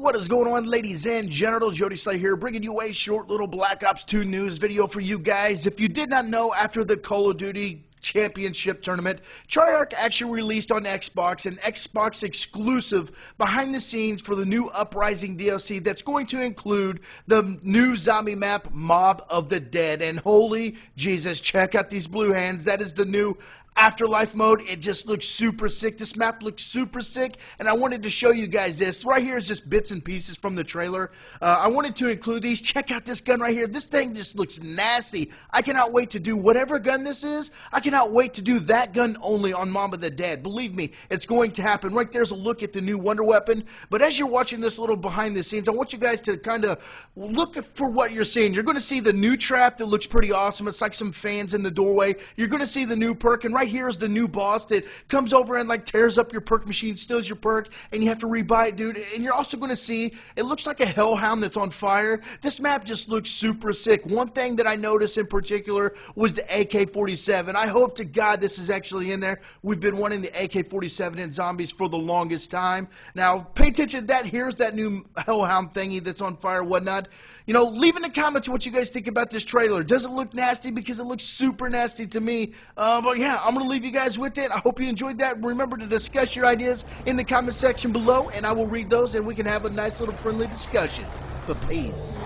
What is going on, ladies and genitals? Jody Slay here, bringing you a short little Black Ops 2 news video for you guys. If you did not know, after the Call of Duty Championship Tournament, Treyarch actually released on Xbox an Xbox exclusive behind the scenes for the new Uprising DLC that's going to include the new zombie map, Mob of the Dead. And holy Jesus, check out these blue hands. That is the new Afterlife mode. It just looks super sick. This map looks super sick, and I wanted to show you guys this. Right here is just bits and pieces from the trailer. I wanted to include these. Check out this gun right here. This thing just looks nasty. I cannot wait to do whatever gun this is. I cannot wait to do that gun only on Mob of the Dead. Believe me, it's going to happen. Right there's a look at the new Wonder Weapon. But as you're watching this little behind the scenes, I want you guys to kind of look for what you're seeing. You're going to see the new trap that looks pretty awesome. It's like some fans in the doorway. You're going to see the new perk, and right here is the new boss that comes over and like tears up your perk machine, steals your perk, and you have to rebuy it, dude. And you're also going to see, it looks like a hellhound that's on fire. This map just looks super sick. One thing that I noticed in particular was the AK-47. I hope to God this is actually in there. We've been wanting the AK-47 in zombies for the longest time. Now, pay attention to that. Here's that new hellhound thingy that's on fire, whatnot. You know, leave in the comments what you guys think about this trailer. Does it look nasty? Because it looks super nasty to me. But yeah, I'm going to leave you guys with it. I hope you enjoyed that. Remember to discuss your ideas in the comment section below, and I will read those, and we can have a nice little friendly discussion. But peace.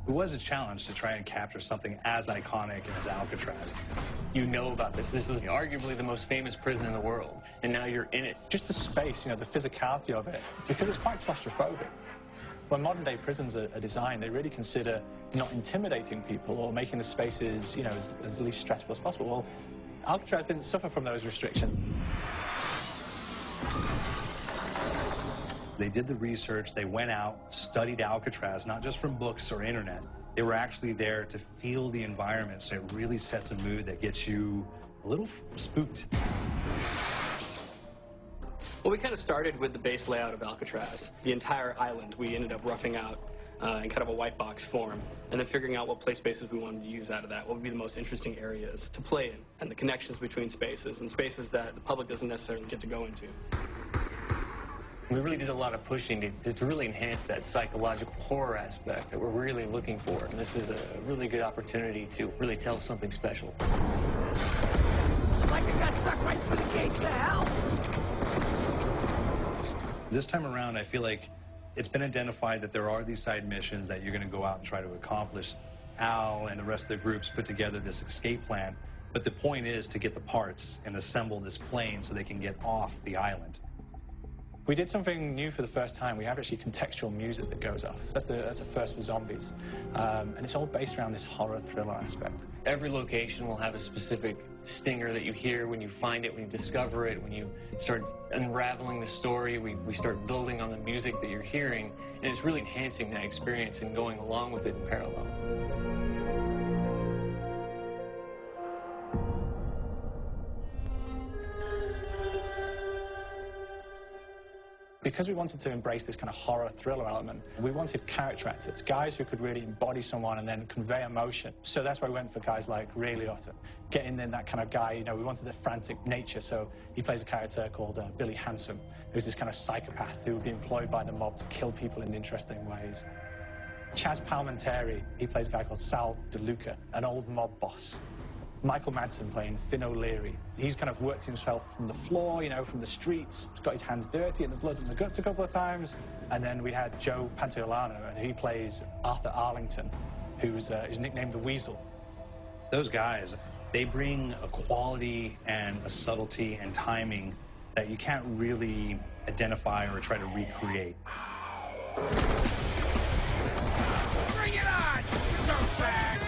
It was a challenge to try and capture something as iconic as Alcatraz. You know about this. This is arguably the most famous prison in the world, and now you're in it. Just the space, you know, the physicality of it, because it's quite claustrophobic. When modern-day prisons are designed, they really consider not intimidating people or making the spaces, you know, as least stressful as possible. Well, Alcatraz didn't suffer from those restrictions. They did the research, they went out, studied Alcatraz, not just from books or internet. They were actually there to feel the environment, so it really sets a mood that gets you a little spooked. Well, we kind of started with the base layout of Alcatraz. The entire island we ended up roughing out in kind of a white box form, and then figuring out what play spaces we wanted to use out of that, what would be the most interesting areas to play in, and the connections between spaces, and spaces that the public doesn't necessarily get to go into. We really did a lot of pushing to really enhance that psychological horror aspect that we're really looking for. And this is a really good opportunity to really tell something special. Like I got stuck right through the gates to hell. This time around, I feel like it's been identified that there are these side missions that you're going to go out and try to accomplish. Al and the rest of the groups put together this escape plan. But the point is to get the parts and assemble this plane so they can get off the island. We did something new for the first time. We have actually contextual music that goes off. That's a first for zombies. And it's all based around this horror thriller aspect. Every location will have a specific stinger that you hear when you find it, when you discover it, when you start unraveling the story, we start building on the music that you're hearing, and it's really enhancing that experience and going along with it in parallel. Because we wanted to embrace this kind of horror thriller element, we wanted character actors, guys who could really embody someone and then convey emotion. So that's why we went for guys like Ray Liotta, getting in that kind of guy. You know, we wanted a frantic nature, so he plays a character called Billy Handsome, who's this kind of psychopath who would be employed by the mob to kill people in interesting ways. Chaz Palminteri, he plays a guy called Sal DeLuca, an old mob boss. Michael Madsen playing Finn O'Leary. He's kind of worked himself from the floor, you know, from the streets. He's got his hands dirty and the blood in the guts a couple of times. And then we had Joe Pantoliano, and he plays Arthur Arlington, who's nicknamed the Weasel. Those guys, they bring a quality and a subtlety and timing that you can't really identify or try to recreate. Bring it on, dirtbag!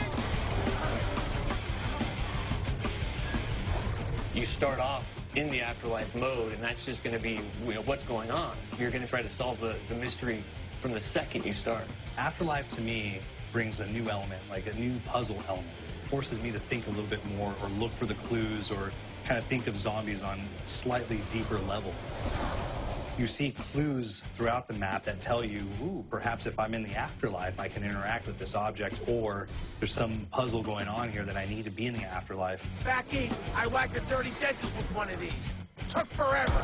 You start off in the afterlife mode, and that's just going to be, you know, what's going on. You're going to try to solve the mystery from the second you start. Afterlife, to me, brings a new element, like a new puzzle element. It forces me to think a little bit more or look for the clues or kind of think of zombies on a slightly deeper level. You see clues throughout the map that tell you, ooh, perhaps if I'm in the afterlife, I can interact with this object, or there's some puzzle going on here that I need to be in the afterlife. Back east, I whacked a dirty dentist with one of these. Took forever.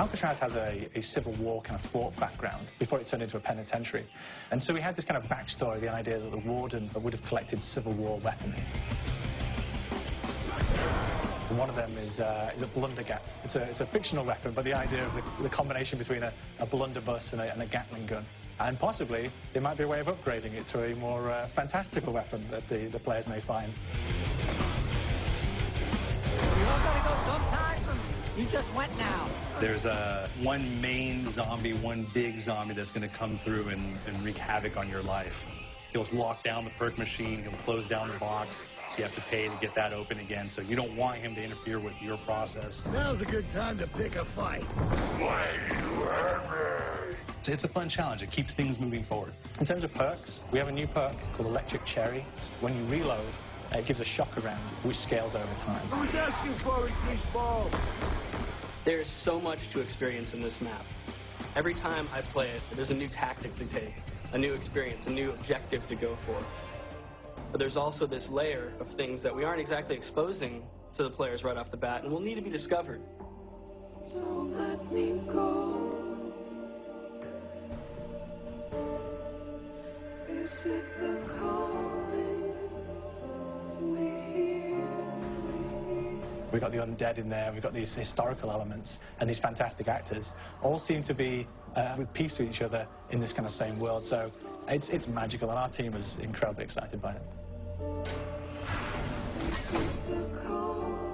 Alcatraz has a Civil War kind of fort background before it turned into a penitentiary. And so we had this kind of backstory, the idea that the warden would have collected Civil War weaponry. And one of them is a blundergat. It's a fictional weapon, but the idea of the combination between a blunderbuss and a Gatling gun. And possibly, there might be a way of upgrading it to a more fantastical weapon that the players may find. We all gotta go sometime. You just went now. There's one main zombie, one big zombie that's going to come through and wreak havoc on your life. He'll lock down the perk machine, he'll close down the box, so you have to pay to get that open again. So you don't want him to interfere with your process. Now's a good time to pick a fight. Why you hurt me? It's a fun challenge. It keeps things moving forward. In terms of perks, we have a new perk called Electric Cherry. When you reload, it gives a shock around, which scales over time. Who's asking for it, baseball? There's so much to experience in this map. Every time I play it, there's a new tactic to take, a new experience, a new objective to go for. But there's also this layer of things that we aren't exactly exposing to the players right off the bat and will need to be discovered. So let me go. Is it the calling we hear? We've got the undead in there, we've got these historical elements, and these fantastic actors all seem to be with peace with each other in this kind of same world. So it's magical, and our team is incredibly excited by it. Is it the calling?